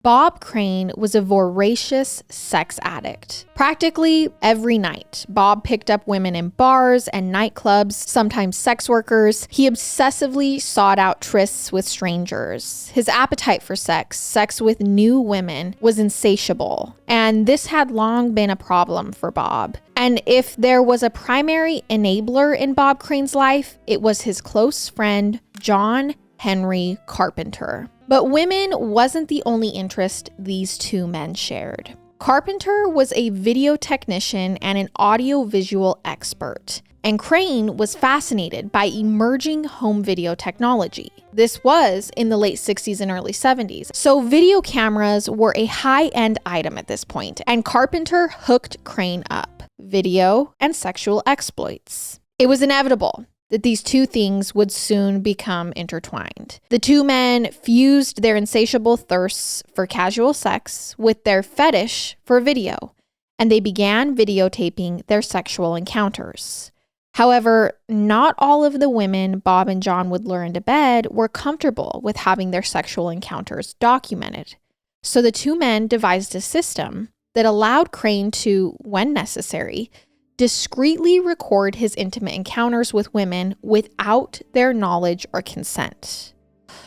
Bob Crane was a voracious sex addict. Practically every night, Bob picked up women in bars and nightclubs, sometimes sex workers. He obsessively sought out trysts with strangers. His appetite for sex with new women, was insatiable, and this had long been a problem for Bob. And if there was a primary enabler in Bob Crane's life, it was his close friend, John Henry Carpenter. But women wasn't the only interest these two men shared. Carpenter was a video technician and an audio-visual expert, and Crane was fascinated by emerging home video technology. This was in the late 60s and early 70s, so video cameras were a high-end item at this point, and Carpenter hooked Crane up: video and sexual exploits. It was inevitable that these two things would soon become intertwined. The two men fused their insatiable thirsts for casual sex with their fetish for video, and they began videotaping their sexual encounters. However, not all of the women Bob and John would lure into bed were comfortable with having their sexual encounters documented. So the two men devised a system that allowed Crane to, when necessary, discreetly record his intimate encounters with women without their knowledge or consent.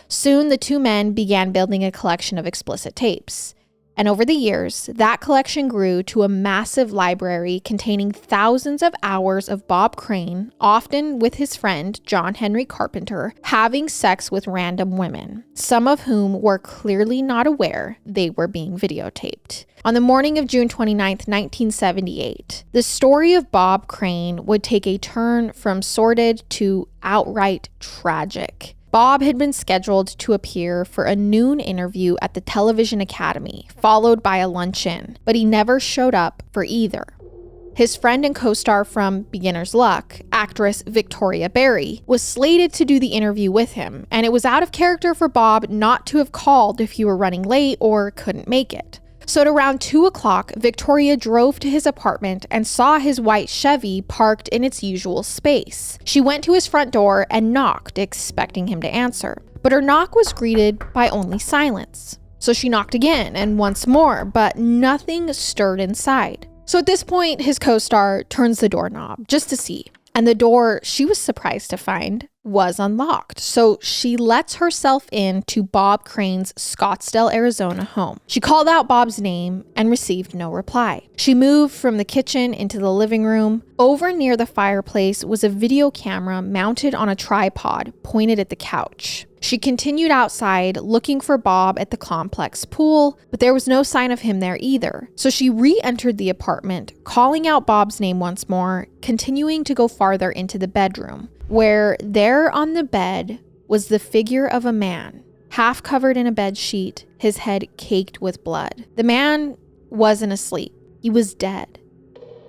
Soon, the two men began building a collection of explicit tapes. And over the years, that collection grew to a massive library containing thousands of hours of Bob Crane, often with his friend John Henry Carpenter, having sex with random women, some of whom were clearly not aware they were being videotaped. On the morning of June 29, 1978, the story of Bob Crane would take a turn from sordid to outright tragic. Bob had been scheduled to appear for a noon interview at the Television Academy, followed by a luncheon, but he never showed up for either. His friend and co-star from Beginner's Luck, actress Victoria Barry, was slated to do the interview with him, and it was out of character for Bob not to have called if he were running late or couldn't make it. So at around 2 o'clock, Victoria drove to his apartment and saw his white Chevy parked in its usual space. She went to his front door and knocked, expecting him to answer. But her knock was greeted by only silence. So she knocked again and once more, but nothing stirred inside. So at this point, his co-star turns the doorknob just to see. And the door, she was surprised to find, was unlocked. So she lets herself in to Bob Crane's Scottsdale, Arizona home. She called out Bob's name and received no reply. She moved from the kitchen into the living room. Over near the fireplace was a video camera mounted on a tripod pointed at the couch. She continued outside looking for Bob at the complex pool, but there was no sign of him there either. So she re-entered the apartment, calling out Bob's name once more, continuing to go farther into the bedroom, where there on the bed was the figure of a man, half covered in a bed sheet, his head caked with blood. The man wasn't asleep. He was dead,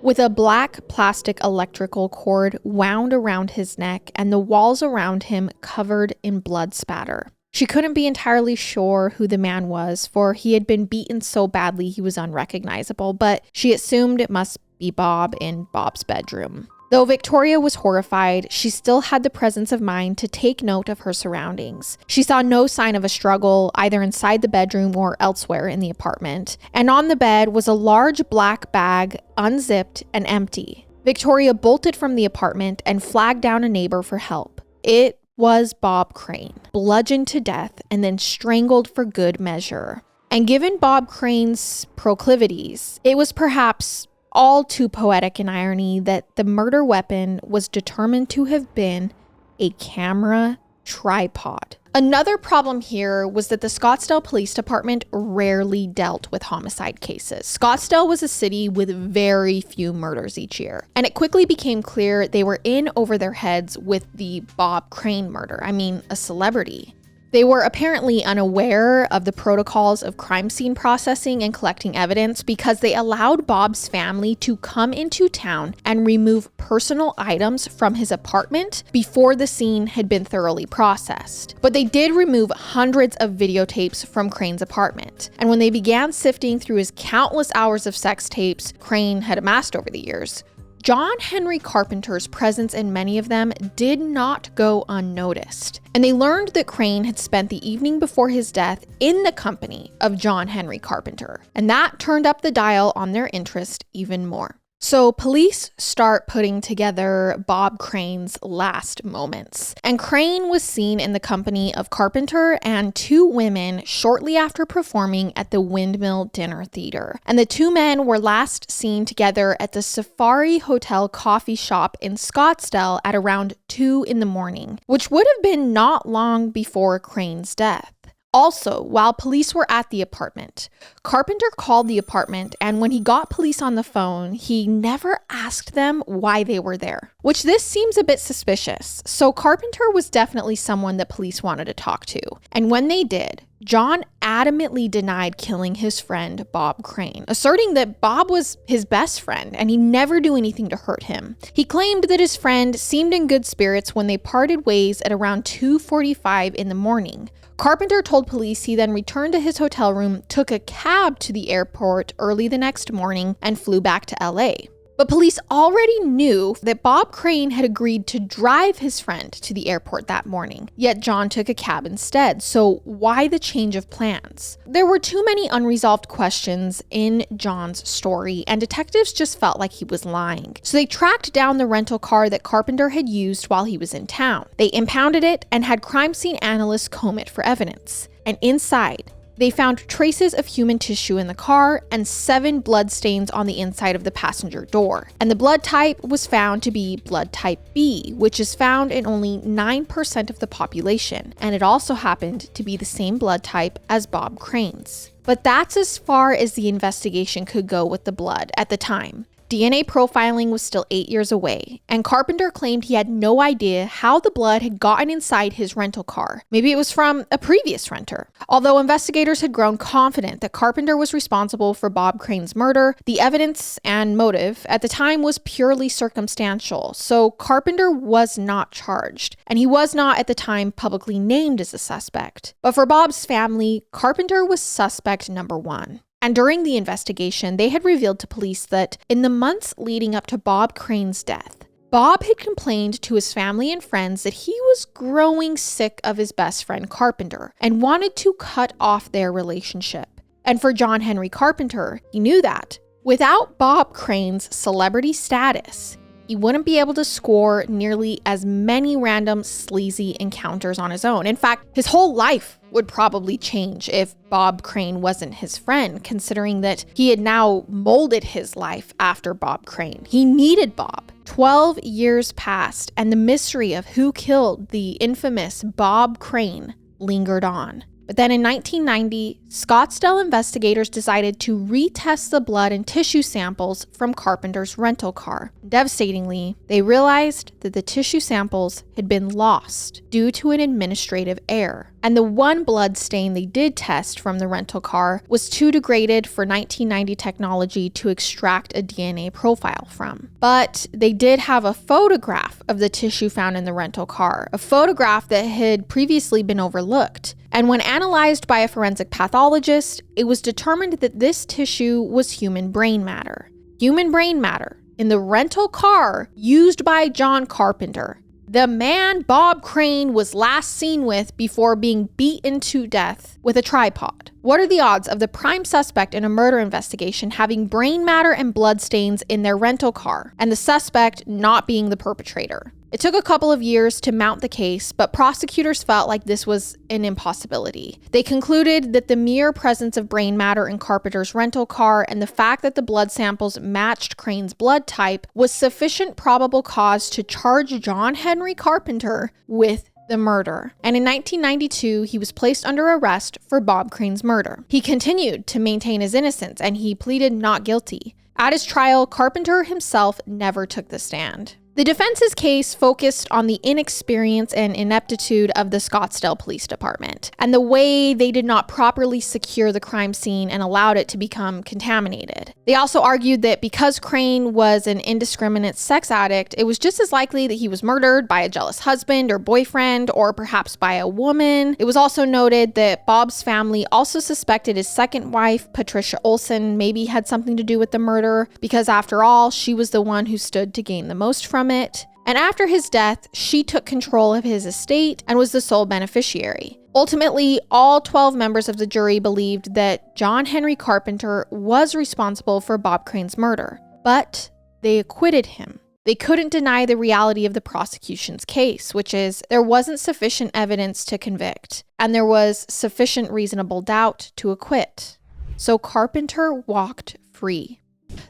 with a black plastic electrical cord wound around his neck and the walls around him covered in blood spatter. She couldn't be entirely sure who the man was, for he had been beaten so badly he was unrecognizable, but she assumed it must be Bob in Bob's bedroom. Though Victoria was horrified, she still had the presence of mind to take note of her surroundings. She saw no sign of a struggle either inside the bedroom or elsewhere in the apartment, and on the bed was a large black bag, unzipped and empty. Victoria bolted from the apartment and flagged down a neighbor for help. It was Bob Crane, bludgeoned to death and then strangled for good measure. And given Bob Crane's proclivities, it was perhaps all too poetic in irony that the murder weapon was determined to have been a camera tripod. Another problem here was that the Scottsdale Police Department rarely dealt with homicide cases. Scottsdale was a city with very few murders each year, and it quickly became clear they were in over their heads with the Bob Crane murder. I mean, a celebrity. They were apparently unaware of the protocols of crime scene processing and collecting evidence because they allowed Bob's family to come into town and remove personal items from his apartment before the scene had been thoroughly processed. But they did remove hundreds of videotapes from Crane's apartment. And when they began sifting through his countless hours of sex tapes Crane had amassed over the years, John Henry Carpenter's presence in many of them did not go unnoticed, and they learned that Crane had spent the evening before his death in the company of John Henry Carpenter, and that turned up the dial on their interest even more. So police start putting together Bob Crane's last moments. And Crane was seen in the company of Carpenter and two women shortly after performing at the Windmill Dinner Theater. And the two men were last seen together at the Safari Hotel coffee shop in Scottsdale at around 2 a.m, which would have been not long before Crane's death. Also, while police were at the apartment, Carpenter called the apartment, and when he got police on the phone, he never asked them why they were there, which this seems a bit suspicious. So Carpenter was definitely someone that police wanted to talk to. And when they did, John adamantly denied killing his friend Bob Crane, asserting that Bob was his best friend and he never do anything to hurt him. He claimed that his friend seemed in good spirits when they parted ways at around 2:45 in the morning. Carpenter told police he then returned to his hotel room, took a cab to the airport early the next morning, and flew back to LA. But police already knew that Bob Crane had agreed to drive his friend to the airport that morning, yet John took a cab instead. So why the change of plans? There were too many unresolved questions in John's story, and detectives just felt like he was lying. So they tracked down the rental car that Carpenter had used while he was in town. They impounded it and had crime scene analysts comb it for evidence. And inside, they found traces of human tissue in the car and 7 blood stains on the inside of the passenger door. And the blood type was found to be blood type B, which is found in only 9% of the population. And it also happened to be the same blood type as Bob Crane's. But that's as far as the investigation could go with the blood at the time. DNA profiling was still 8 years away, and Carpenter claimed he had no idea how the blood had gotten inside his rental car. Maybe it was from a previous renter. Although investigators had grown confident that Carpenter was responsible for Bob Crane's murder, the evidence and motive at the time was purely circumstantial, so Carpenter was not charged, and he was not at the time publicly named as a suspect. But for Bob's family, Carpenter was suspect number 1. And during the investigation, they had revealed to police that in the months leading up to Bob Crane's death, Bob had complained to his family and friends that he was growing sick of his best friend Carpenter and wanted to cut off their relationship. And for John Henry Carpenter, he knew that without Bob Crane's celebrity status, he wouldn't be able to score nearly as many random sleazy encounters on his own. In fact, his whole life would probably change if Bob Crane wasn't his friend, considering that he had now molded his life after Bob Crane. He needed Bob. 12 years passed, and the mystery of who killed the infamous Bob Crane lingered on. But then in 1990, Scottsdale investigators decided to retest the blood and tissue samples from Carpenter's rental car. Devastatingly, they realized that the tissue samples had been lost due to an administrative error. And the one blood stain they did test from the rental car was too degraded for 1990 technology to extract a DNA profile from. But they did have a photograph of the tissue found in the rental car, a photograph that had previously been overlooked. And when analyzed by a forensic pathologist, it was determined that this tissue was human brain matter. Human brain matter in the rental car used by John Carpenter, the man Bob Crane was last seen with before being beaten to death with a tripod. What are the odds of the prime suspect in a murder investigation having brain matter and bloodstains in their rental car, and the suspect not being the perpetrator? It took a couple of years to mount the case, but prosecutors felt like this was an impossibility. They concluded that the mere presence of brain matter in Carpenter's rental car and the fact that the blood samples matched Crane's blood type was sufficient probable cause to charge John Henry Carpenter with the murder. And in 1992, he was placed under arrest for Bob Crane's murder. He continued to maintain his innocence, and he pleaded not guilty. At his trial, Carpenter himself never took the stand. The defense's case focused on the inexperience and ineptitude of the Scottsdale Police Department and the way they did not properly secure the crime scene and allowed it to become contaminated. They also argued that because Crane was an indiscriminate sex addict, it was just as likely that he was murdered by a jealous husband or boyfriend, or perhaps by a woman. It was also noted that Bob's family also suspected his second wife, Patricia Olson, maybe had something to do with the murder, because after all, she was the one who stood to gain the most from it. And after his death, she took control of his estate and was the sole beneficiary. Ultimately, all 12 members of the jury believed that John Henry Carpenter was responsible for Bob Crane's murder, but they acquitted him. They couldn't deny the reality of the prosecution's case, which is there wasn't sufficient evidence to convict, and there was sufficient reasonable doubt to acquit. So Carpenter walked free.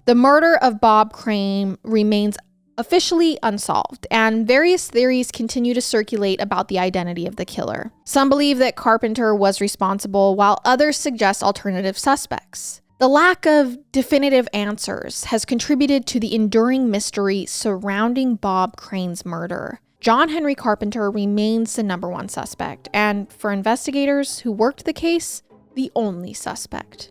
The murder of Bob Crane remains officially unsolved, and various theories continue to circulate about the identity of the killer. Some believe that Carpenter was responsible, while others suggest alternative suspects. The lack of definitive answers has contributed to the enduring mystery surrounding Bob Crane's murder. John Henry Carpenter remains the number one suspect, and for investigators who worked the case, the only suspect.